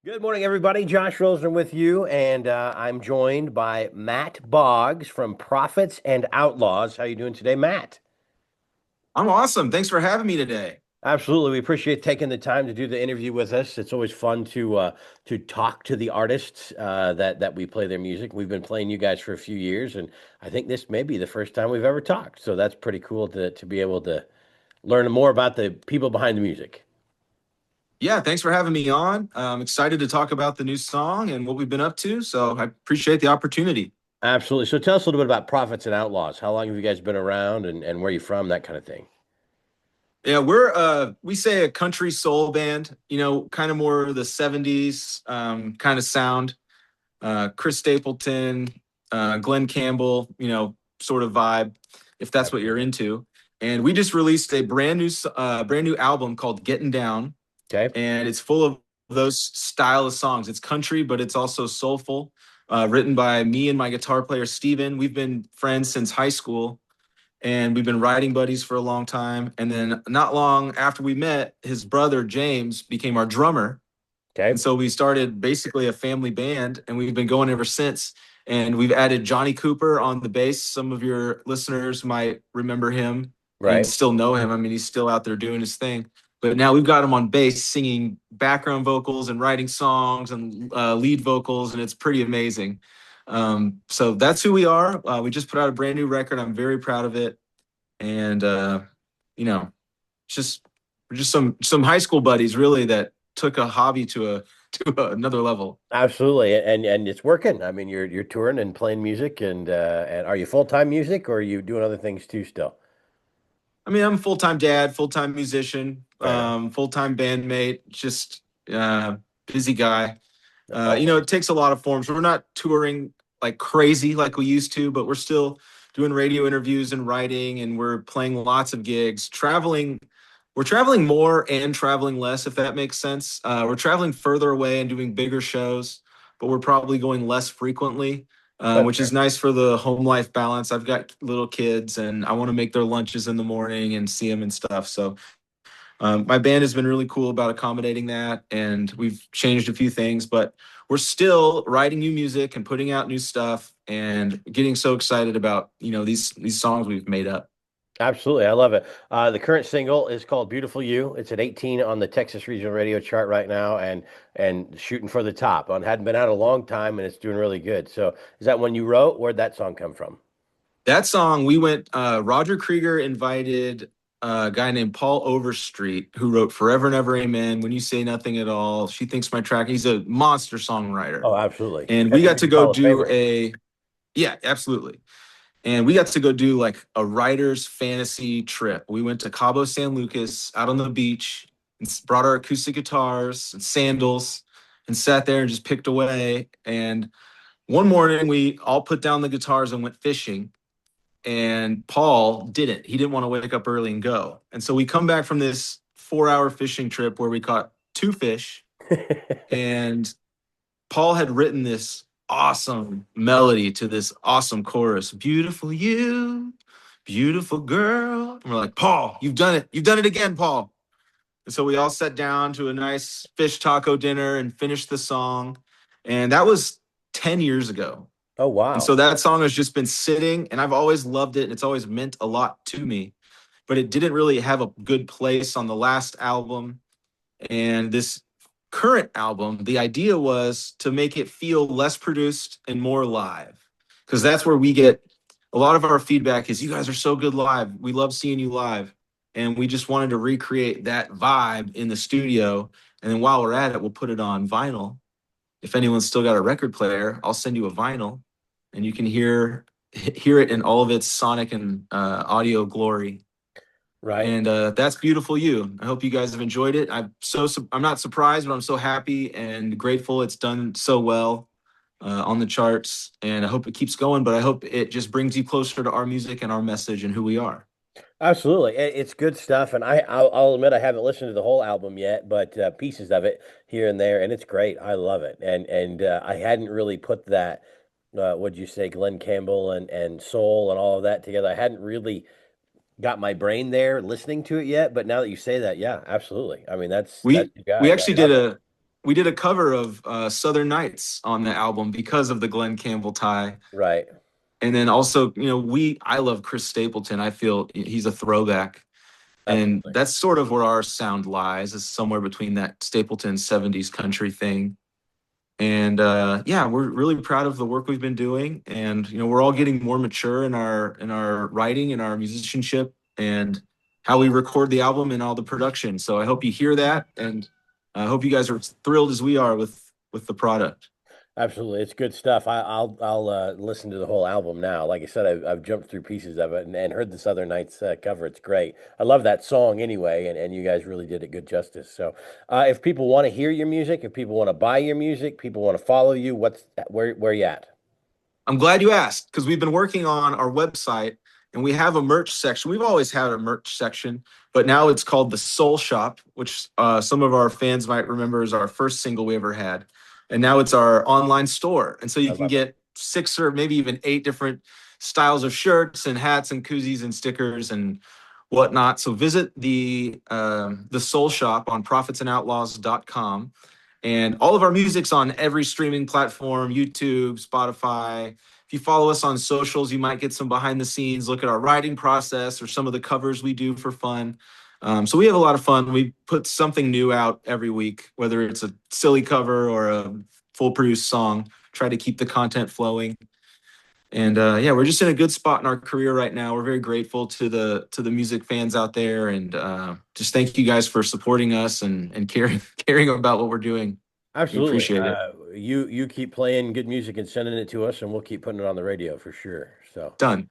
Good morning, everybody. Josh Roesener with you, and I'm joined by Matt Boggs from Prophets and Outlaws. How you doing today, Matt? I'm awesome. Thanks for having me today. Absolutely, we appreciate taking the time to do the interview with us. It's always fun to talk to the artists that we play their music. We've been playing you guys for a few years, and I think this may be the first time we've ever talked. So that's pretty cool to be able to learn more about the people behind the music. Yeah, thanks for having me on. I'm excited to talk about the new song and what we've been up to. So I appreciate the opportunity. Absolutely. So tell us a little bit about Prophets and Outlaws. How long have you guys been around, and where you from, that kind of thing. Yeah, we're we say a country soul band, kind of more the 70s kind of sound. Chris Stapleton, Glenn Campbell, sort of vibe, if that's what you're Absolutely. into. And we just released a brand new album called Getting Down, Okay. and it's full of those style of songs. It's country, but it's also soulful. Written by me and my guitar player Steven. We've been friends since high school, and we've been writing buddies for a long time. And then not long after we met, his brother James became our drummer, and Okay. so we started basically a family band, and we've been going ever since. And we've added Johnny Cooper on the bass. Some of your listeners might remember him and Right. still know him. I mean, he's still out there doing his thing. But now we've got him on bass singing background vocals and writing songs and lead vocals, and it's pretty amazing. So that's who we are. We just put out a brand new record. I'm very proud of it. And, you know, just we're just some high school buddies really that took a hobby to a another level. Absolutely. And it's working. I mean, you're touring and playing music, and are you full-time music, or are you doing other things too still? I mean, I'm a full-time dad, full-time musician, Fair enough. full-time bandmate, just busy guy. That's awesome. It takes a lot of forms. We're not touring like crazy like we used to, but we're still doing radio interviews and writing, and we're playing lots of gigs, traveling. We're traveling more and traveling less, if that makes sense. We're traveling further away and doing bigger shows, but we're probably going less frequently, That's which is fair. nice for the home life balance. I've got little kids, and I want to make their lunches in the morning and see them and stuff. So my band has been really cool about accommodating that, and we've changed a few things, but we're still writing new music and putting out new stuff and getting so excited about these songs we've made up. Absolutely. I love it. The current single is called Beautiful You. It's at 18 on the Texas Regional Radio chart right now, and shooting for the top. On hadn't been out a long time, and it's doing really good. So is that one you wrote? Where'd that song come from? That song, we went, Roger Krieger invited a guy named Paul Overstreet, who wrote Forever and Ever Amen, When You Say Nothing at All, She Thinks My Track. He's a monster songwriter. Oh, absolutely. And we got to SWKS go Hall of do Famer. yeah, absolutely. And we got to go do like a writer's fantasy trip. We went to Cabo San Lucas out on the beach and brought our acoustic guitars and sandals and sat there and just picked away. And one morning we all put down the guitars and went fishing. And Paul didn't. He didn't want to wake up early and go. And so we come back from this 4 hour fishing trip where we caught two fish. And Paul had written this awesome melody to this awesome chorus. Beautiful you, beautiful girl. And we're like, Paul, you've done it. You've done it again, Paul. And so we all sat down to a nice fish taco dinner and finished the song. And that was 10 years ago. Oh, And so wow. that song has just been sitting, and I've always loved it. And it's always meant a lot to me, but it didn't really have a good place on the last album. And this current album, the idea was to make it feel less produced and more live. Because that's where we get a lot of our feedback is you guys are so good live. We love seeing you live. And we just wanted to recreate that vibe in the studio. And then while we're at it, we'll put it on vinyl. If anyone's still got a record player, I'll send you a vinyl and you can hear it in all of its sonic and audio glory. Right. And that's Beautiful You. I hope you guys have enjoyed it. I'm not surprised, but I'm so happy and grateful it's done so well on the charts. And I hope it keeps going, but I hope it just brings you closer to our music and our message and who we are. Absolutely. It's good stuff. And I'll admit I haven't listened to the whole album yet, but pieces of it here and there, and it's great. I love it. And I hadn't really put that, what'd you say, Glenn Campbell and soul and all of that together. I hadn't really got my brain there listening to it yet, but now that you say that, yeah, absolutely. I mean, that's We you got we it. I actually did love it. a we did a cover of Southern Nights on the album because of the Glenn Campbell tie. Right. And then also, I love Chris Stapleton. I feel he's a throwback. And Absolutely. that's sort of where our sound lies, is somewhere between that Stapleton 70s country thing. And yeah, we're really proud of the work we've been doing. And we're all getting more mature in our writing and our musicianship and how we record the album and all the production. So I hope you hear that, and I hope you guys are thrilled as we are with the product. Absolutely, it's good stuff. I'll listen to the whole album now. Like I said, I've jumped through pieces of it and heard the Southern Nights cover. It's great. I love that song anyway, and you guys really did it good justice. So, if people want to hear your music, if people want to buy your music, people want to follow you, where you at? I'm glad you asked, because we've been working on our website and we have a merch section. We've always had a merch section, but now it's called the Soul Shop, which some of our fans might remember is our first single we ever had. And now it's our online store. And so I you can love it. get 6 or maybe even 8 different styles of shirts and hats and koozies and stickers and whatnot. So visit the Soul Shop on prophetsandoutlaws.com. And all of our music's on every streaming platform, YouTube, Spotify. If you follow us on socials, you might get some behind the scenes, look at our writing process or some of the covers we do for fun. So we have a lot of fun. We put something new out every week, whether it's a silly cover or a full produced song, try to keep the content flowing. And yeah, we're just in a good spot in our career right now. We're very grateful to the music fans out there, and just thank you guys for supporting us and caring about what we're doing. We Absolutely. appreciate it. You keep playing good music and sending it to us, and we'll keep putting it on the radio for sure. So, Done.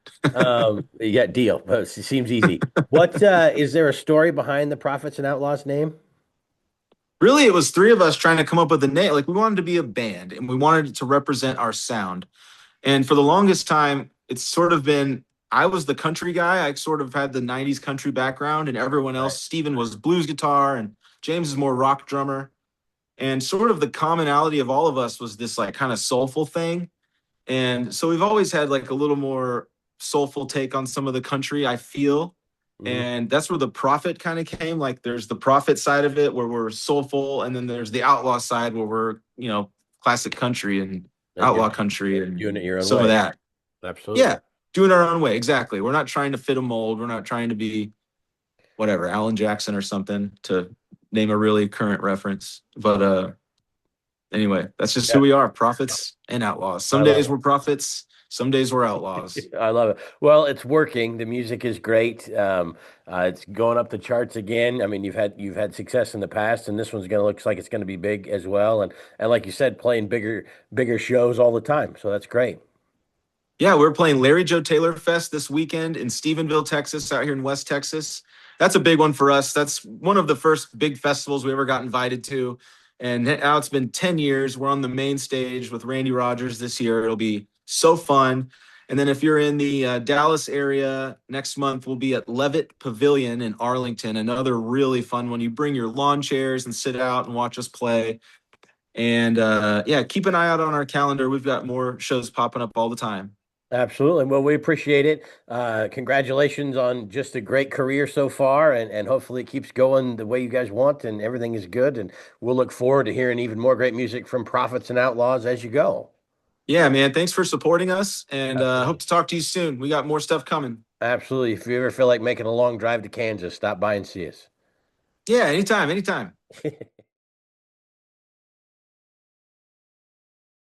yeah, deal. It seems easy. What is there a story behind the Prophets and Outlaws name? Really, it was 3 of us trying to come up with a name. Like, we wanted to be a band and we wanted it to represent our sound. And for the longest time, it's sort of been, I was the country guy. I sort of had the 90s country background, and everyone Right. else, Steven was blues guitar, and James is more rock drummer. And sort of the commonality of all of us was this like kind of soulful thing. And so we've always had like a little more soulful take on some of the country, I feel. Hmm. And that's where the prophet kind of came. Like, there's the prophet side of it where we're soulful, and then there's the outlaw side where we're, classic country and And outlaw country and doing it your own some of way. that. Absolutely. Yeah, doing our own way. Exactly. We're not trying to fit a mold. We're not trying to be whatever, Alan Jackson or something, to name a really current reference. But anyway, that's just Yeah, who we are, prophets and outlaws. I Some love days it. we're prophets, some days we're outlaws. I love it. Well, it's working. The music is great. It's going up the charts again. I mean, you've had success in the past, and this one's gonna looks like it's gonna be big as well. And like you said, playing bigger shows all the time. So that's great. Yeah, we're playing Larry Joe Taylor Fest this weekend in Stephenville, Texas, out here in West Texas. That's a big one for us. That's one of the first big festivals we ever got invited to. And now it's been 10 years. We're on the main stage with Randy Rogers this year. It'll be so fun. And then if you're in the Dallas area next month, we'll be at Levitt Pavilion in Arlington, another really fun one. You bring your lawn chairs and sit out and watch us play. And yeah, keep an eye out on our calendar. We've got more shows popping up all the time. Absolutely. Well, we appreciate it. Congratulations on just a great career so far, and hopefully it keeps going the way you guys want, and everything is good. And we'll look forward to hearing even more great music from Prophets and Outlaws as you go. Yeah, man. Thanks for supporting us, and hope Absolutely. to talk to you soon. We got more stuff coming. Absolutely. If you ever feel like making a long drive to Kansas, stop by and see us. Yeah, anytime, anytime.